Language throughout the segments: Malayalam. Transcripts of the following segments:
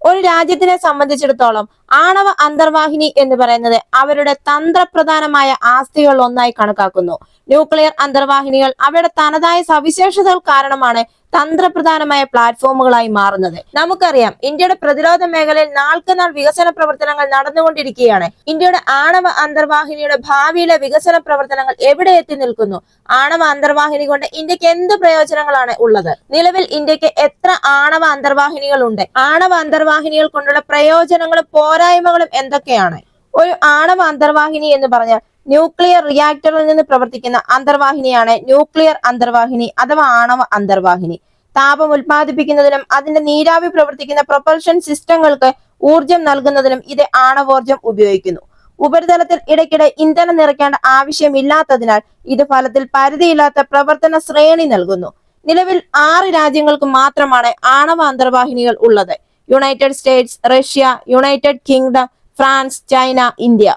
ഒരു രാജ്യത്തിനെ സംബന്ധിച്ചിടത്തോളം ആണവ അന്തർവാഹിനി എന്ന് പറയുന്നത് അവരുടെ തന്ത്രപ്രധാനമായ ആസ്തികൾ ഒന്നായി കണക്കാക്കുന്നു. ന്യൂക്ലിയർ അന്തർവാഹിനികൾ അവയുടെ തനതായ സവിശേഷതകൾ കാരണമാണ് തന്ത്രപ്രധാനമായ പ്ലാറ്റ്ഫോമുകളായി മാറുന്നത്. നമുക്കറിയാം, ഇന്ത്യയുടെ പ്രതിരോധ മേഖലയിൽ നാൾക്കുനാൾ വികസന പ്രവർത്തനങ്ങൾ നടന്നുകൊണ്ടിരിക്കുകയാണ്. ഇന്ത്യയുടെ ആണവ അന്തർവാഹിനിയുടെ ഭാവിയിലെ വികസന പ്രവർത്തനങ്ങൾ എവിടെ എത്തി നിൽക്കുന്നു? ആണവ അന്തർവാഹിനി കൊണ്ട് ഇന്ത്യക്ക് എന്ത് പ്രയോജനങ്ങളാണ് ഉള്ളത്? നിലവിൽ ഇന്ത്യക്ക് എത്ര ആണവ അന്തർവാഹിനികൾ ഉണ്ട്? ആണവ അന്തർവാഹിനികൾ കൊണ്ടുള്ള പ്രയോജനങ്ങളും പോരായ്മകളും എന്തൊക്കെയാണ്? ഒരു ആണവ അന്തർവാഹിനി എന്ന് പറഞ്ഞാൽ ന്യൂക്ലിയർ റിയാക്ടറിൽ നിന്ന് പ്രവർത്തിക്കുന്ന അന്തർവാഹിനിയാണ് ന്യൂക്ലിയർ അന്തർവാഹിനി അഥവാ ആണവ അന്തർവാഹിനി. താപം ഉൽപ്പാദിപ്പിക്കുന്നതിനും അതിന്റെ നീരാവി പ്രവർത്തിക്കുന്ന പ്രൊപ്പൽഷൻ സിസ്റ്റങ്ങൾക്ക് ഊർജം നൽകുന്നതിനും ഇത് ആണവോർജം ഉപയോഗിക്കുന്നു. ഉപരിതലത്തിൽ ഇടയ്ക്കിടെ ഇന്ധനം നിറയ്ക്കേണ്ട ആവശ്യമില്ലാത്തതിനാൽ ഇത് ഫലത്തിൽ പരിധിയില്ലാത്ത പ്രവർത്തന ശ്രേണി നൽകുന്നു. നിലവിൽ 6 രാജ്യങ്ങൾക്ക് മാത്രമാണ് ആണവ അന്തർവാഹിനികൾ ഉള്ളത്: United States, Russia, United kingdom, France, China, India.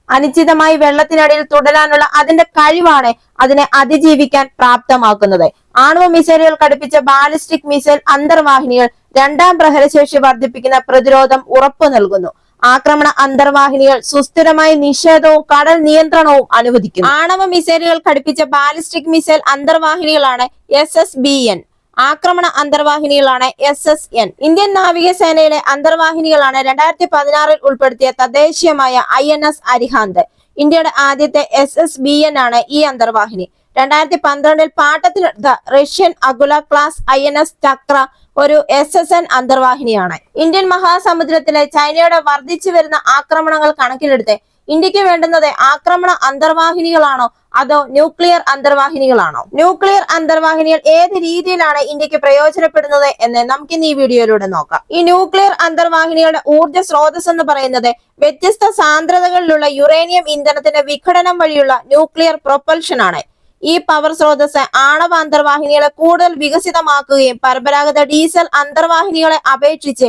അനിശ്ചിതമായി വെള്ളത്തിനടിയിൽ തുടരാനുള്ള അതിന്റെ കഴിവാണ് അതിനെ അതിജീവിക്കാൻ പ്രാപ്തമാക്കുന്നത്. ആണവ മിസൈലുകൾ ഘടിപ്പിച്ച ബാലിസ്റ്റിക് മിസൈൽ അന്തർവാഹിനികൾ 2ാം പ്രഹരശേഷി വർദ്ധിപ്പിക്കുന്ന പ്രതിരോധം ഉറപ്പു നൽകുന്നു. ആക്രമണ അന്തർവാഹിനികൾ സുസ്ഥിരമായ നിഷേധവും കടൽ നിയന്ത്രണവും അനുവദിക്കുന്നു. ആണവ മിസൈലുകൾ ഘടിപ്പിച്ച ബാലിസ്റ്റിക് മിസൈൽ അന്തർവാഹിനികളാണ് SSBN. ആക്രമണ അന്തർവാഹിനികളാണ് SSN. ഇന്ത്യൻ നാവികസേനയിലെ അന്തർവാഹിനികളാണ് 2016 ഉൾപ്പെടുത്തിയ തദ്ദേശീയമായ INS അരിഹാന്ത്. ഇന്ത്യയുടെ ആദ്യത്തെ SSBN ആണ് ഈ അന്തർവാഹിനി. 2012 പാട്ടത്തിനെടുത്ത റഷ്യൻ അഗുല ക്ലാസ് INS ചക്ര ഒരു SSN അന്തർവാഹിനിയാണ്. ഇന്ത്യൻ മഹാസമുദ്രത്തിലെ ചൈനയുടെ വർദ്ധിച്ചു വരുന്ന ആക്രമണങ്ങൾ കണക്കിലെടുത്ത് ഇന്ത്യക്ക് വേണ്ടുന്നത് ആക്രമണ അന്തർവാഹിനികളാണോ അതോ ന്യൂക്ലിയർ അന്തർവാഹിനികളാണോ? ന്യൂക്ലിയർ അന്തർവാഹിനികൾ ഏത് രീതിയിലാണ് ഇന്ത്യക്ക് പ്രയോജനപ്പെടുന്നത് എന്ന് നമുക്കിന്ന് ഈ വീഡിയോയിലൂടെ നോക്കാം. ഈ ന്യൂക്ലിയർ അന്തർവാഹിനികളുടെ ഊർജ്ജ സ്രോതസ് എന്ന് പറയുന്നത് വ്യത്യസ്ത സാന്ദ്രതകളിലുള്ള യുറേനിയം ഇന്ധനത്തിന്റെ വിഘടനം വഴിയുള്ള ന്യൂക്ലിയർ പ്രൊപ്പൽഷൻ ആണ്. ഈ പവർ സ്രോതസ് ആണവ അന്തർവാഹിനികളെ കൂടുതൽ വികസിതമാക്കുകയും പരമ്പരാഗത ഡീസൽ അന്തർവാഹിനികളെ അപേക്ഷിച്ച്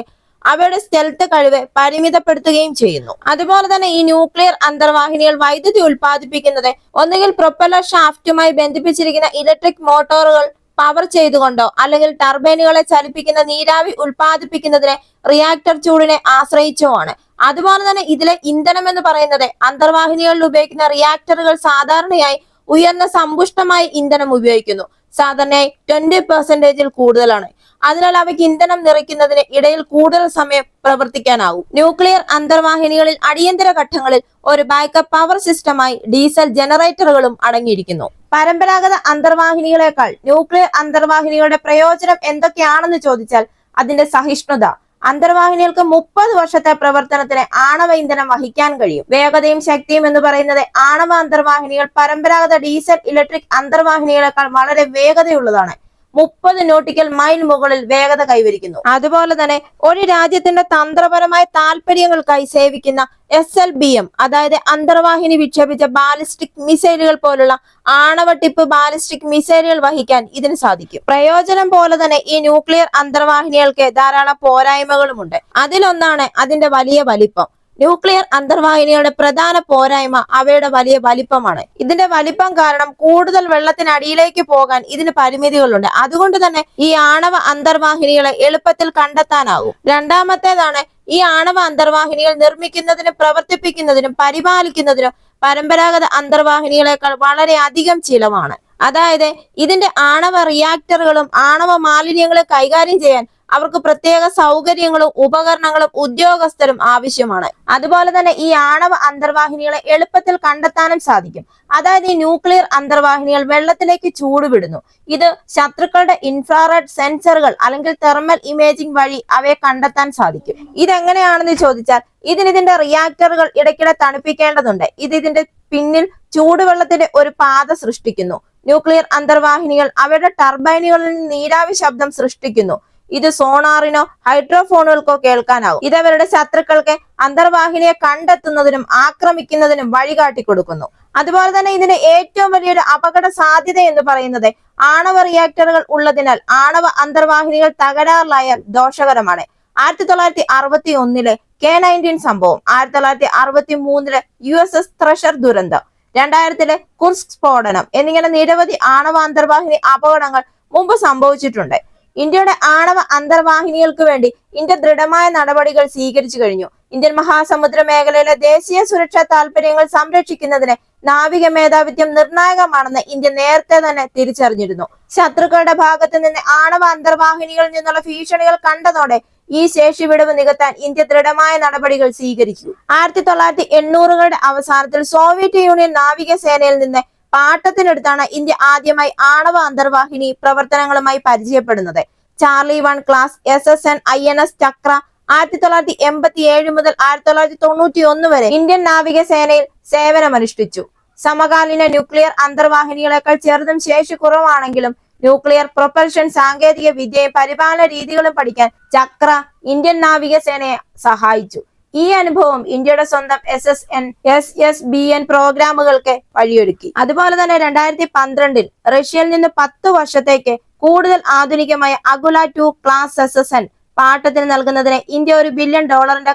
അവയുടെ സ്റ്റെൽത്ത് കഴിവ് പരിമിതപ്പെടുത്തുകയും ചെയ്യുന്നു. അതുപോലെ തന്നെ ഈ ന്യൂക്ലിയർ അന്തർവാഹിനികൾ വൈദ്യുതി ഉൽപ്പാദിപ്പിക്കുന്നത് ഒന്നുകിൽ പ്രൊപ്പല്ലർ ഷാഫ്റ്റുമായി ബന്ധിപ്പിച്ചിരിക്കുന്ന ഇലക്ട്രിക് മോട്ടോറുകൾ പവർ ചെയ്തുകൊണ്ടോ അല്ലെങ്കിൽ ടർബൈനുകളെ ചലിപ്പിക്കുന്ന നീരാവി ഉൽപ്പാദിപ്പിക്കുന്നതിന് റിയാക്ടർ ചൂടിനെ ആശ്രയിച്ചോ ആണ്. അതുപോലെ തന്നെ ഇതിലെ ഇന്ധനം എന്ന് പറയുന്നത് അന്തർവാഹിനികളിൽ ഉപയോഗിക്കുന്ന റിയാക്ടറുകൾ സാധാരണയായി ഉയർന്ന സമ്പുഷ്ടമായ ഇന്ധനം ഉപയോഗിക്കുന്നു. സാധാരണയായി 20% കൂടുതലാണ്. അതിനാൽ അവയ്ക്ക് ഇന്ധനം നിറയ്ക്കുന്നതിന് ഇടയിൽ കൂടുതൽ സമയം പ്രവർത്തിക്കാനാവും. ന്യൂക്ലിയർ അന്തർവാഹിനികളിൽ അടിയന്തര ഘട്ടങ്ങളിൽ ഒരു ബാക്കപ്പ് പവർ സിസ്റ്റമായി ഡീസൽ ജനറേറ്ററുകളും അടങ്ങിയിരിക്കുന്നു. പരമ്പരാഗത അന്തർവാഹിനികളെക്കാൾ ന്യൂക്ലിയർ അന്തർവാഹിനികളുടെ പ്രയോജനം എന്തൊക്കെയാണെന്ന് ചോദിച്ചാൽ അതിന്റെ സഹിഷ്ണുത. അന്തർവാഹിനികൾക്ക് 30 വർഷത്തെ പ്രവർത്തനത്തിന് ആണവ ഇന്ധനം വഹിക്കാൻ കഴിയും. വേഗതയും ശക്തിയും എന്ന് പറയുന്നത് ആണവ അന്തർവാഹിനികൾ പരമ്പരാഗത ഡീസൽ ഇലക്ട്രിക് അന്തർവാഹിനികളെക്കാൾ വളരെ വേഗതയുള്ളതാണ്. 30 നോട്ടിക്കൽ മൈൽ മുകളിൽ വേഗത കൈവരിക്കുന്നു. അതുപോലെ തന്നെ ഒരു രാജ്യത്തിന്റെ തന്ത്രപരമായ താല്പര്യങ്ങൾക്കായി സേവിക്കുന്ന SLBM, അതായത് അന്തർവാഹിനി വിക്ഷേപിച്ച ബാലിസ്റ്റിക് മിസൈലുകൾ പോലുള്ള ആണവ ടിപ്പ് ബാലിസ്റ്റിക് മിസൈലുകൾ വഹിക്കാൻ ഇതിന് സാധിക്കും. പ്രയോജനം പോലെ തന്നെ ഈ ന്യൂക്ലിയർ അന്തർവാഹിനികൾക്ക് ധാരാളം പോരായ്മകളുമുണ്ട്. അതിലൊന്നാണ് അതിന്റെ വലിയ വലിപ്പം. ന്യൂക്ലിയർ അന്തർവാഹിനികളുടെ പ്രധാന പോരായ്മ അവയുടെ വലിയ വലിപ്പമാണ്. ഇതിന്റെ വലിപ്പം കാരണം കൂടുതൽ വെള്ളത്തിനടിയിലേക്ക് പോകാൻ ഇതിന് പരിമിതികളുണ്ട്. അതുകൊണ്ട് തന്നെ ഈ ആണവ അന്തർവാഹിനികളെ എളുപ്പത്തിൽ കണ്ടെത്താനാവും. രണ്ടാമത്തേതാണ്, ഈ ആണവ അന്തർവാഹിനികൾ നിർമ്മിക്കുന്നതിനും പ്രവർത്തിപ്പിക്കുന്നതിനും പരിപാലിക്കുന്നതിനും പരമ്പരാഗത അന്തർവാഹിനികളെക്കാൾ വളരെ അധികം ചിലവാണ്. അതായത് ഇതിന്റെ ആണവ റിയാക്ടറുകളും ആണവ മാലിന്യങ്ങളും കൈകാര്യം ചെയ്യാൻ അവർക്ക് പ്രത്യേക സൗകര്യങ്ങളും ഉപകരണങ്ങളും ഉദ്യോഗസ്ഥരും ആവശ്യമാണ്. അതുപോലെ തന്നെ ഈ ആണവ അന്തർവാഹിനികളെ എളുപ്പത്തിൽ കണ്ടെത്താനും സാധിക്കും. അതായത് ഈ ന്യൂക്ലിയർ അന്തർവാഹിനികൾ വെള്ളത്തിലേക്ക് ചൂടുവിടുന്നു. ഇത് ശത്രുക്കളുടെ ഇൻഫ്രാറെഡ് സെൻസറുകൾ അല്ലെങ്കിൽ തെർമൽ ഇമേജിംഗ് വഴി അവയെ കണ്ടെത്താൻ സാധിക്കും. ഇതെങ്ങനെയാണെന്ന് ചോദിച്ചാൽ ഇതിന്റെ റിയാക്ടറുകൾ ഇടയ്ക്കിടെ തണുപ്പിക്കേണ്ടതുണ്ട്. ഇതിന്റെ പിന്നിൽ ചൂടുവെള്ളത്തിന്റെ ഒരു പാത സൃഷ്ടിക്കുന്നു. ന്യൂക്ലിയർ അന്തർവാഹിനികൾ അവയുടെ ടർബൈനുകളിൽ നിന്ന് നീരാവി ശബ്ദം സൃഷ്ടിക്കുന്നു. ഇത് സോണാറിനോ ഹൈഡ്രോഫോണുകൾക്കോ കേൾക്കാനാവും. ഇതവരുടെ ശത്രുക്കൾക്ക് അന്തർവാഹിനിയെ കണ്ടെത്തുന്നതിനും ആക്രമിക്കുന്നതിനും വഴികാട്ടി കൊടുക്കുന്നു. അതുപോലെ തന്നെ ഇതിന്റെ ഏറ്റവും വലിയൊരു അപകട സാധ്യത എന്ന് പറയുന്നത് ആണവ റിയാക്ടറുകൾ ഉള്ളതിനാൽ ആണവ അന്തർവാഹിനികൾ തകരാറിലായാൽ ദോഷകരമാണ്. 1961 K-19 സംഭവം, 1963 USS ത്രഷർ ദുരന്തം, 2000 കുർസ്ക് സ്ഫോടനം എന്നിങ്ങനെ നിരവധി ആണവ അന്തർവാഹിനി അപകടങ്ങൾ മുമ്പ് സംഭവിച്ചിട്ടുണ്ട്. ഇന്ത്യയുടെ ആണവ അന്തർവാഹിനികൾക്ക് വേണ്ടി ഇന്ത്യ ദൃഢമായ നടപടികൾ സ്വീകരിച്ചു കഴിഞ്ഞു. ഇന്ത്യൻ മഹാസമുദ്ര മേഖലയിലെ ദേശീയ സുരക്ഷാ താൽപര്യങ്ങൾ സംരക്ഷിക്കുന്നതിന് നാവിക മേധാവിത്വം നിർണായകമാണെന്ന് ഇന്ത്യ നേരത്തെ തന്നെ തിരിച്ചറിഞ്ഞിരുന്നു. ശത്രുക്കളുടെ ഭാഗത്ത് നിന്ന് ആണവ അന്തർവാഹിനികളിൽ നിന്നുള്ള ഭീഷണികൾ കണ്ടതോടെ ഈ ശേഷി വിടവ് നികത്താൻ ഇന്ത്യ ദൃഢമായ നടപടികൾ സ്വീകരിച്ചു. 1980കളുടെ അവസാനത്തിൽ സോവിയറ്റ് യൂണിയൻ നാവികസേനയിൽ നിന്ന് പാട്ടത്തിനെടുത്താണ് ഇന്ത്യ ആദ്യമായി ആണവ അന്തർവാഹിനി പ്രവർത്തനങ്ങളുമായി പരിചയപ്പെടുന്നത്. ചാർലി 1 ക്ലാസ് SSN INS ചക്ര 1987 മുതൽ 1991 വരെ ഇന്ത്യൻ നാവികസേനയിൽ സേവനമനുഷ്ഠിച്ചു. സമകാലീന ന്യൂക്ലിയർ അന്തർവാഹിനികളെക്കാൾ ചെറുതും ശേഷി കുറവാണെങ്കിലും ന്യൂക്ലിയർ പ്രൊപ്പൽഷൻ സാങ്കേതിക വിദ്യയും പരിപാലന രീതികളും പഠിക്കാൻ ചക്ര ഇന്ത്യൻ നാവികസേനയെ സഹായിച്ചു. ഈ അനുഭവം ഇന്ത്യയുടെ സ്വന്തം SSN SSBN പ്രോഗ്രാമുകൾക്ക് വഴിയൊരുക്കി. അതുപോലെ തന്നെ 2012 റഷ്യയിൽ നിന്ന് 10 വർഷത്തേക്ക് കൂടുതൽ ആധുനികമായ അകുല 2 ക്ലാസ് SSN പാട്ടത്തിന് നൽകുന്നതിന് ഇന്ത്യ $1 ബില്യൺ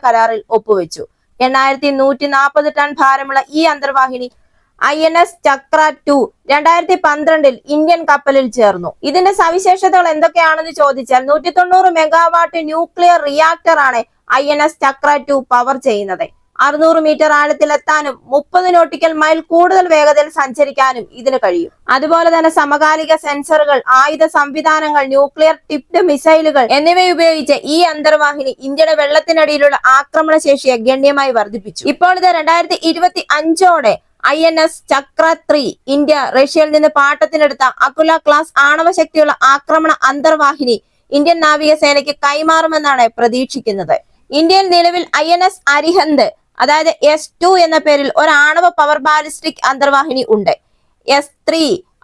കരാറിൽ ഒപ്പുവെച്ചു. 8140 ടൺ ഭാരമുള്ള ഈ അന്തർവാഹിനി INS ചക്ര 2 2012 ഇന്ത്യൻ കപ്പലിൽ ചേർന്നു. ഇതിന്റെ സവിശേഷതകൾ എന്തൊക്കെയാണെന്ന് ചോദിച്ചാൽ 190 മെഗാവാട്ട് ന്യൂക്ലിയർ റിയാക്ടർ ആണ് INS ചക്ര 2 പവർ ചെയ്യുന്നത്. 600 മീറ്റർ ആഴത്തിലെത്താനും 30 നോട്ടിക്കൽ മൈൽ കൂടുതൽ വേഗതയിൽ സഞ്ചരിക്കാനും ഇതിന് കഴിയും. അതുപോലെ തന്നെ സമകാലിക സെൻസറുകൾ, ആയുധ സംവിധാനങ്ങൾ, ന്യൂക്ലിയർ ടിപ്ഡ് മിസൈലുകൾ എന്നിവ ഉപയോഗിച്ച് ഈ അന്തർവാഹിനി ഇന്ത്യയുടെ വെള്ളത്തിനടിയിലുള്ള ആക്രമണ ശേഷിയെ ഗണ്യമായി വർദ്ധിപ്പിച്ചു. ഇപ്പോൾ ഇത് 2025ഓടെ INS ചക്ര 3 ഇന്ത്യ റഷ്യയിൽ നിന്ന് പാട്ടത്തിനെടുത്ത അകുല ക്ലാസ് ആണവശക്തിയുള്ള ആക്രമണ അന്തർവാഹിനി ഇന്ത്യൻ നാവികസേനയ്ക്ക് കൈമാറുമെന്നാണ് പ്രതീക്ഷിക്കുന്നത്. ഇന്ത്യയിൽ നിലവിൽ INS അരിഹന്ത് അതായത് S2 എന്ന പേരിൽ ഒരു ആണവ പവർ ബാലിസ്റ്റിക് അന്തർവാഹിനി ഉണ്ട്. S3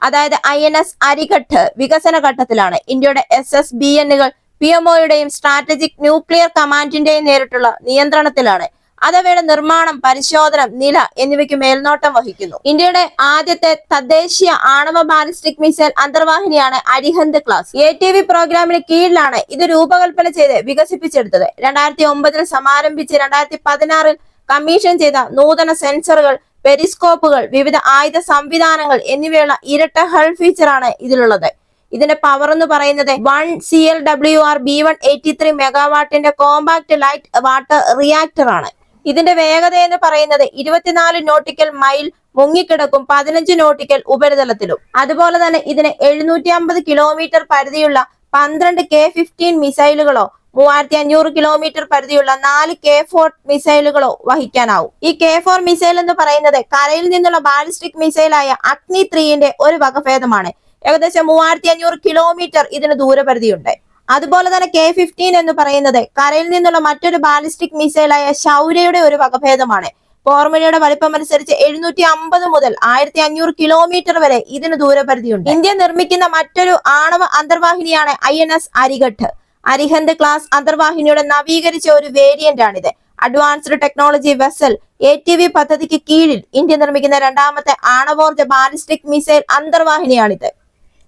അതായത് INS അരിഘട്ട് വികസന ഘട്ടത്തിലാണ്. ഇന്ത്യയുടെ SSBNകൾ PMOയുടെയും സ്ട്രാറ്റജിക് ന്യൂക്ലിയർ കമാൻഡിന്റെയും നേരിട്ടുള്ള നിയന്ത്രണത്തിലാണ്. അതവയുടെ നിർമ്മാണം, പരിശോധന, നില എന്നിവയ്ക്ക് മേൽനോട്ടം വഹിക്കുന്നു. ഇന്ത്യയുടെ ആദ്യത്തെ തദ്ദേശീയ ആണവ ബാലിസ്റ്റിക് മിസൈൽ അന്തർവാഹിനിയാണ് അരിഹന്ത് ക്ലാസ്. ATV പ്രോഗ്രാമിന് കീഴിലാണ് ഇത് രൂപകൽപ്പന ചെയ്ത് വികസിപ്പിച്ചെടുത്തത്. 2009 സമാരംഭിച്ച് 2016 കമ്മീഷൻ ചെയ്ത നൂതന സെൻസറുകൾ, പെരിസ്കോപ്പുകൾ, വിവിധ ആയുധ സംവിധാനങ്ങൾ എന്നിവയുള്ള ഇരട്ട ഹൾ ഫീച്ചറാണ് ഇതിലുള്ളത്. ഇതിന്റെ പവർ എന്ന് പറയുന്നത് 1 CLWR B183 മെഗാവാട്ടിന്റെ കോമ്പാക്ട് ലൈറ്റ് വാട്ടർ റിയാക്ടർ ആണ്. ഇതിന്റെ വേഗത എന്ന് പറയുന്നത് 24 നോട്ടിക്കൽ മൈൽ മുങ്ങിക്കിടക്കും 15 നോട്ടിക്കൽ ഉപരിതലത്തിലും. അതുപോലെ തന്നെ ഇതിന് 750 കിലോമീറ്റർ പരിധിയുള്ള 12 K-15 മിസൈലുകളോ 3500 കിലോമീറ്റർ പരിധിയുള്ള 4 K-4 മിസൈലുകളോ വഹിക്കാനാവും. ഈ K-4 മിസൈൽ എന്ന് പറയുന്നത് കരയിൽ നിന്നുള്ള ബാലിസ്റ്റിക് മിസൈലായ അഗ്നി 3ന്റെ ഒരു വകഭേദമാണ്. ഏകദേശം 3500 കിലോമീറ്റർ ഇതിന് ദൂരപരിധിയുണ്ട്. അതുപോലെ തന്നെ K-15 എന്ന് പറയുന്നത് കരയിൽ നിന്നുള്ള മറ്റൊരു ബാലിസ്റ്റിക് മിസൈലായ ശൗര്യയുടെ ഒരു വകഭേദമാണ്. ഫോർമുലയുടെ വലിപ്പം അനുസരിച്ച് 750 മുതൽ 1500 കിലോമീറ്റർ വരെ ഇതിന് ദൂരപരിധിയുണ്ട്. ഇന്ത്യ നിർമ്മിക്കുന്ന മറ്റൊരു ആണവ അന്തർവാഹിനിയാണ് INS അരിഘട്ട്. അരിഹന്ത് ക്ലാസ് അന്തർവാഹിനിയുടെ നവീകരിച്ച ഒരു വേരിയന്റ് ആണിത്. അഡ്വാൻസ്ഡ് ടെക്നോളജി വെസൽ ATV പദ്ധതിക്ക് കീഴിൽ ഇന്ത്യ നിർമ്മിക്കുന്ന രണ്ടാമത്തെ ആണവോർജ ബാലിസ്റ്റിക് മിസൈൽ അന്തർവാഹിനിയാണിത്.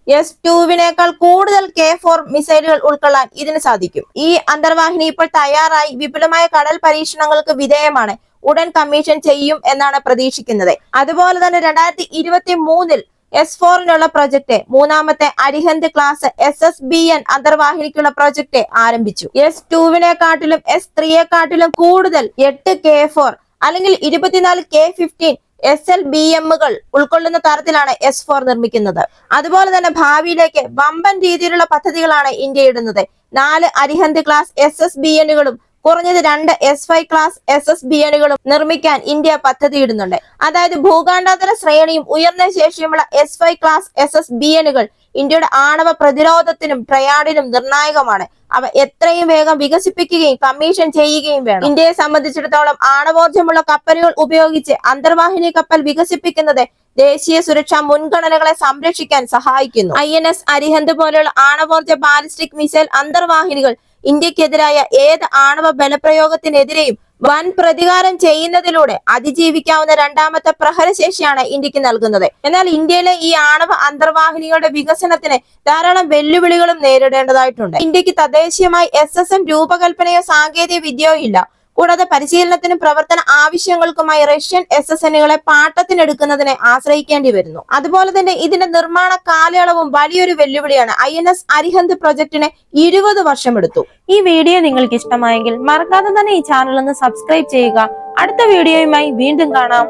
S2വിനേക്കാൾ കൂടുതൽ K-4 മിസൈലുകൾ ഉൾക്കൊള്ളാൻ ഇതിന് സാധിക്കും. ഈ അന്തർവാഹിനി ഇപ്പോൾ തയ്യാറായി വിപുലമായ കടൽ പരീക്ഷണങ്ങൾക്ക് വിധേയമാണ്. ഉടൻ കമ്മീഷൻ ചെയ്യും എന്നാണ് പ്രതീക്ഷിക്കുന്നത്. അതുപോലെ തന്നെ 2023 S4നുള്ള പ്രൊജക്ട്, മൂന്നാമത്തെ അരിഹന്ത് ക്ലാസ് SSBN അന്തർവാഹിനിക്കുള്ള പ്രൊജക്ട് ആരംഭിച്ചു. S2വിനെക്കാട്ടിലും S3യെക്കാട്ടിലും കൂടുതൽ 8 K-4 അല്ലെങ്കിൽ 24 K-15 SLBMകൾ ഉൾക്കൊള്ളുന്ന തരത്തിലാണ് S4 നിർമ്മിക്കുന്നത്. അതുപോലെ തന്നെ ഭാവിയിലേക്ക് വമ്പൻ രീതിയിലുള്ള പദ്ധതികളാണ് ഇന്ത്യ ഇടുന്നത്. 4 അരിഹന്ത് ക്ലാസ് SSBNകളും കുറഞ്ഞത് 2 S5 ക്ലാസ് SSBNകളും നിർമ്മിക്കാൻ ഇന്ത്യ പദ്ധതിയിടുന്നുണ്ട്. അതായത് ഭൂഖണ്ഡാന്തര ശ്രേണിയും ഉയർന്ന ശേഷിയുമുള്ള S5 ക്ലാസ് SSBNകൾ ഇന്ത്യയുടെ ആണവ പ്രതിരോധത്തിനും ട്രയാഡിനും നിർണായകമാണ്. അവ എത്രയും വേഗം വികസിപ്പിക്കുകയും കമ്മീഷൻ ചെയ്യുകയും വേണം. ഇന്ത്യയെ സംബന്ധിച്ചിടത്തോളം ആണവോർജ്ജമുള്ള കപ്പലുകൾ ഉപയോഗിച്ച് അന്തർവാഹിനി കപ്പൽ വികസിപ്പിക്കുന്നത് ദേശീയ സുരക്ഷാ മുൻഗണനകളെ സംരക്ഷിക്കാൻ സഹായിക്കുന്നു. INS അരിഹന്ത് പോലെയുള്ള ആണവോർജ്ജ ബാലിസ്റ്റിക് മിസൈൽ അന്തർവാഹിനികൾ ഇന്ത്യക്കെതിരായ ഏത് ആണവ ബലപ്രയോഗത്തിനെതിരെയും വൻ പ്രതികാരം ചെയ്യുന്നതിലൂടെ അതിജീവിക്കാവുന്ന രണ്ടാമത്തെ പ്രഹരശേഷിയാണ് ഇന്ത്യക്ക് നൽകുന്നത്. എന്നാൽ ഇന്ത്യയിലെ ഈ ആണവ അന്തർവാഹിനികളുടെ വികസനത്തിന് ധാരാളം വെല്ലുവിളികളും നേരിടേണ്ടതായിട്ടുണ്ട്. ഇന്ത്യക്ക് തദ്ദേശീയമായി SSN രൂപകൽപ്പനയോ സാങ്കേതിക വിദ്യയോ ഇല്ല. കൂടാതെ പരിശീലനത്തിനും പ്രവർത്തന ആവശ്യങ്ങൾക്കുമായി റഷ്യൻ SSNകളെ പാട്ടത്തിനെടുക്കുന്നതിനെ ആശ്രയിക്കേണ്ടി വരുന്നു. അതുപോലെ തന്നെ ഇതിന്റെ നിർമ്മാണ കാലയളവും വലിയൊരു വെല്ലുവിളിയാണ്. INS അരിഹന്ത് പ്രൊജക്ടിന് 20 വർഷം എടുത്തു. ഈ വീഡിയോ നിങ്ങൾക്ക് ഇഷ്ടമായെങ്കിൽ മറക്കാതെ തന്നെ ഈ ചാനൽ ഒന്ന് സബ്സ്ക്രൈബ് ചെയ്യുക. അടുത്ത വീഡിയോയുമായി വീണ്ടും കാണാം.